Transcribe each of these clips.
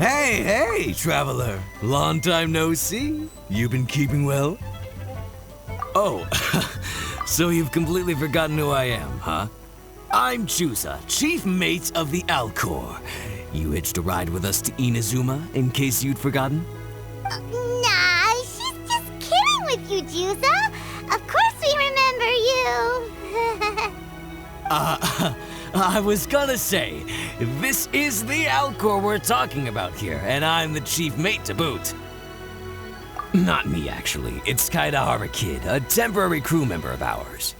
Hey, traveler. Long time no see. You been keeping well? Oh, so you've completely forgotten who I am, huh? I'm Chusa, chief mate of the Alcor. You hitched a ride with us to Inazuma, in case you'd forgotten? Nah, she's just kidding with you, Chusa. Of course we remember you. I was gonna say, this is the Alcor we're talking about here, and I'm the chief mate to boot. Not me, actually. It's Kaidahara Kid, a temporary crew member of ours.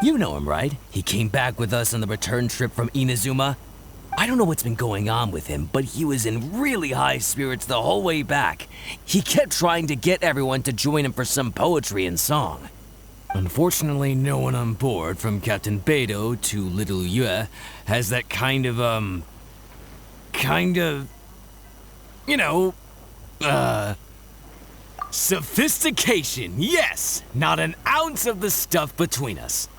You know him, right? He came back with us on the return trip from Inazuma. I don't know what's been going on with him, but he was in really high spirits the whole way back. He kept trying to get everyone to join him for some poetry and song. Unfortunately, no one on board, from Captain Beidou to Little Yue, has that kind of, sophistication, yes! Not an ounce of the stuff between us.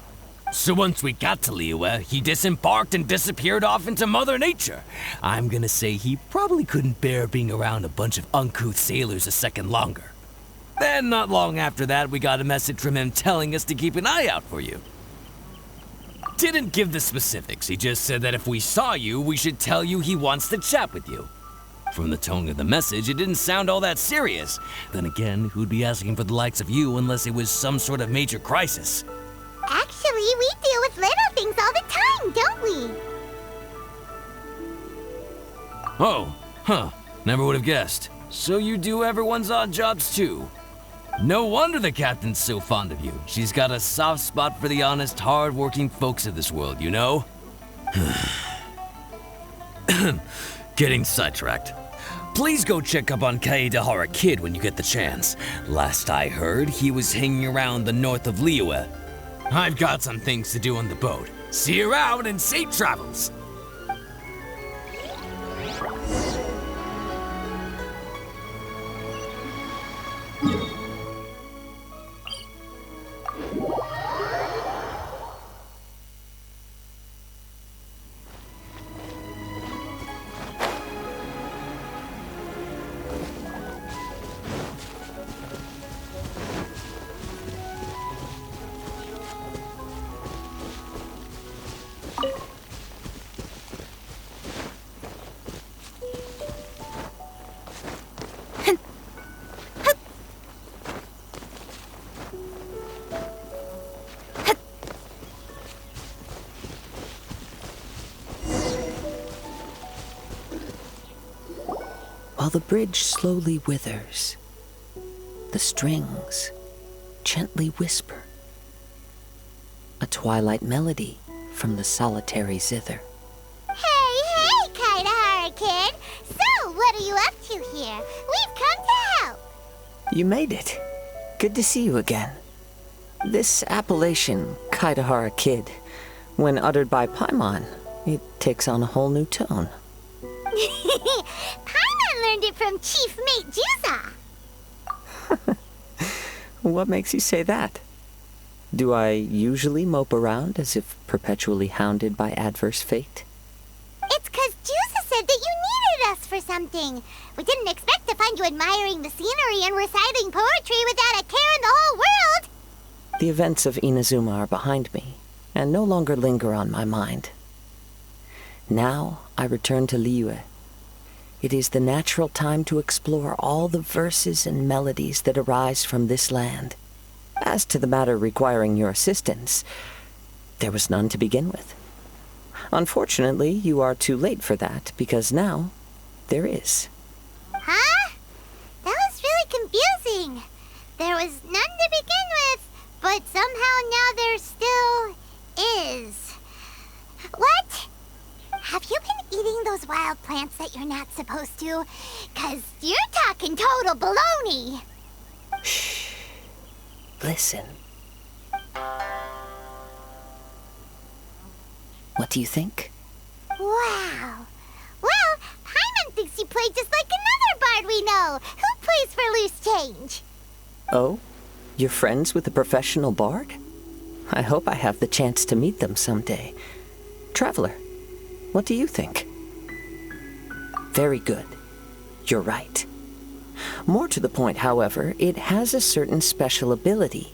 So once we got to Liyue, he disembarked and disappeared off into Mother Nature. I'm gonna say he probably couldn't bear being around a bunch of uncouth sailors a second longer. Then, not long after that, we got a message from him telling us to keep an eye out for you. Didn't give the specifics, he just said that if we saw you, we should tell you he wants to chat with you. From the tone of the message, it didn't sound all that serious. Then again, who'd be asking for the likes of you unless it was some sort of major crisis? Actually, we deal with little things all the time, don't we? Oh, huh. Never would have guessed. So you do everyone's odd jobs too. No wonder the captain's so fond of you. She's got a soft spot for the honest, hard-working folks of this world, you know? Getting sidetracked. Please go check up on Kaidahara Kid when you get the chance. Last I heard, he was hanging around the north of Liyue. I've got some things to do on the boat. See you around and safe travels! While the bridge slowly withers, the strings gently whisper, a twilight melody from the solitary zither. Hey, Kaidahara Kid! So, what are you up to here? We've come to help! You made it. Good to see you again. This appellation, Kaidahara Kid, when uttered by Paimon, it takes on a whole new tone. Paimon learned it from Chief Mate Juza. What makes you say that? Do I usually mope around as if perpetually hounded by adverse fate? It's 'cause Juza said that you needed us for something. We didn't expect to find you admiring the scenery and reciting poetry without a care in the whole world. The events of Inazuma are behind me, and no longer linger on my mind. Now I return to Liyue. It is the natural time to explore all the verses and melodies that arise from this land. As to the matter requiring your assistance, there was none to begin with. Unfortunately, you are too late for that, because now there is. Huh? That was really confusing. There was none to begin with, but somehow now there still is. What? Have you been eating those wild plants that you're not supposed to? 'Cause you're talking total baloney. Shh. Listen. What do you think? Wow. Well, Paimon thinks you play just like another bard we know, who plays for loose change. Oh? You're friends with a professional bard? I hope I have the chance to meet them someday. Traveler, what do you think? Very good. You're right. More to the point, however, it has a certain special ability.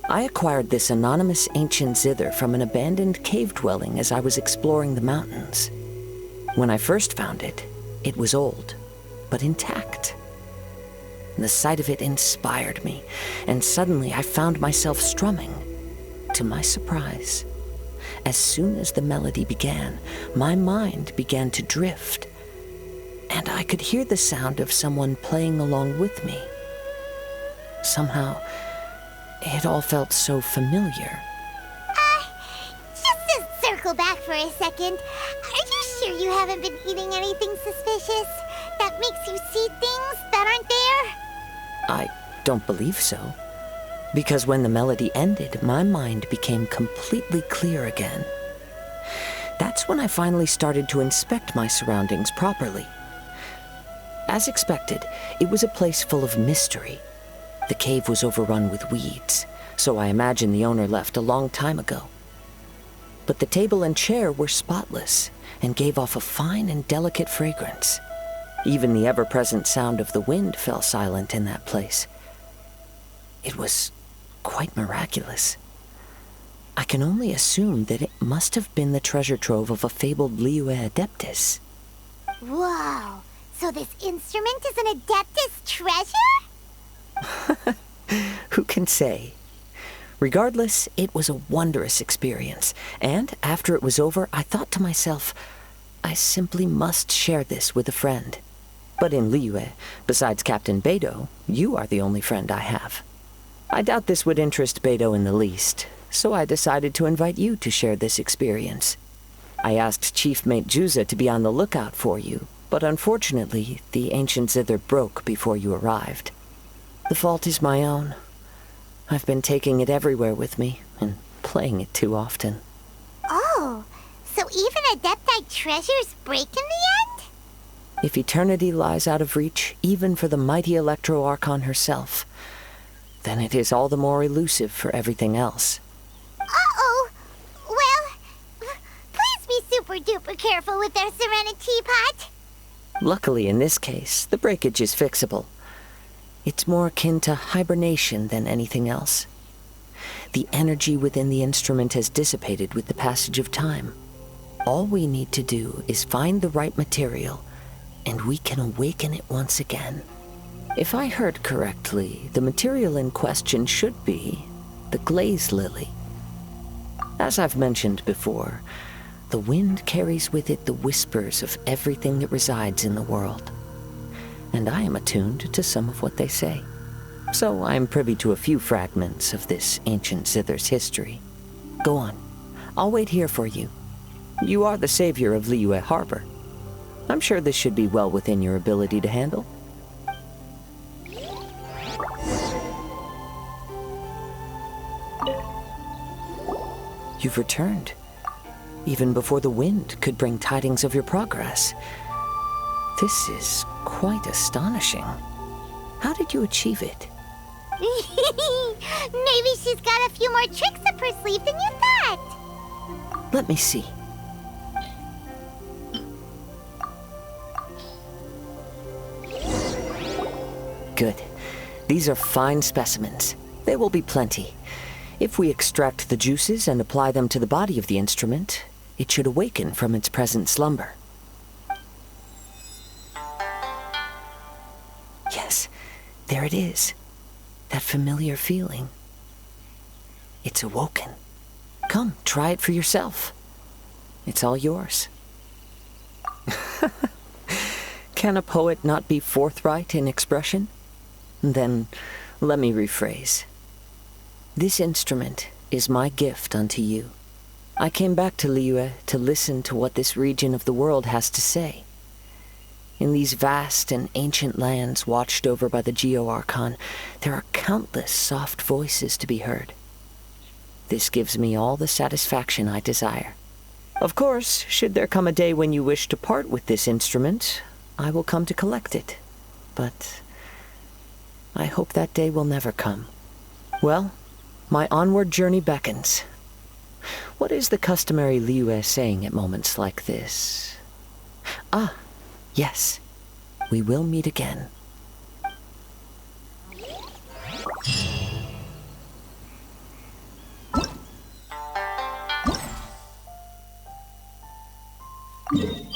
I acquired this anonymous ancient zither from an abandoned cave dwelling as I was exploring the mountains. When I first found it, it was old, but intact. The sight of it inspired me, and suddenly I found myself strumming. To my surprise, as soon as the melody began, my mind began to drift, and I could hear the sound of someone playing along with me. Somehow, it all felt so familiar. Just to circle back for a second, are you sure you haven't been eating anything suspicious that makes you see things that aren't there? I don't believe so. Because when the melody ended, my mind became completely clear again. That's when I finally started to inspect my surroundings properly. As expected, it was a place full of mystery. The cave was overrun with weeds, so I imagine the owner left a long time ago. But the table and chair were spotless and gave off a fine and delicate fragrance. Even the ever-present sound of the wind fell silent in that place. It was quite miraculous. I can only assume that it must have been the treasure trove of a fabled Liyue Adeptus. Whoa, so this instrument is an Adeptus treasure? Who can say? Regardless, it was a wondrous experience, and after it was over, I thought to myself, I simply must share this with a friend. But in Liyue, besides Captain Beidou, you are the only friend I have. I doubt this would interest Beidou in the least, so I decided to invite you to share this experience. I asked Chief Mate Juza to be on the lookout for you, but unfortunately, the ancient zither broke before you arrived. The fault is my own. I've been taking it everywhere with me, and playing it too often. Oh, so even Adeptite treasures break in the end? If eternity lies out of reach, even for the mighty Electro Archon herself, then it is all the more elusive for everything else. Uh-oh! Well, please be super-duper careful with our Serenity Pot. Luckily, in this case, the breakage is fixable. It's more akin to hibernation than anything else. The energy within the instrument has dissipated with the passage of time. All we need to do is find the right material, and we can awaken it once again. If I heard correctly, the material in question should be the glaze lily. As I've mentioned before, the wind carries with it the whispers of everything that resides in the world. And I am attuned to some of what they say. So I am privy to a few fragments of this ancient zither's history. Go on. I'll wait here for you. You are the savior of Liyue Harbor. I'm sure this should be well within your ability to handle. You've returned, even before the wind could bring tidings of your progress. This is quite astonishing. How did you achieve it? Maybe she's got a few more tricks up her sleeve than you thought. Let me see. Good. These are fine specimens. There will be plenty. If we extract the juices and apply them to the body of the instrument, it should awaken from its present slumber. Yes, there it is. That familiar feeling. It's awoken. Come, try it for yourself. It's all yours. Can a poet not be forthright in expression? Then, let me rephrase. This instrument is my gift unto you. I came back to Liyue to listen to what this region of the world has to say. In these vast and ancient lands watched over by the Geo-Archon, there are countless soft voices to be heard. This gives me all the satisfaction I desire. Of course, should there come a day when you wish to part with this instrument, I will come to collect it. But I hope that day will never come. Well, my onward journey beckons. What is the customary Liyue saying at moments like this? Ah, yes. we will meet again. Yeah.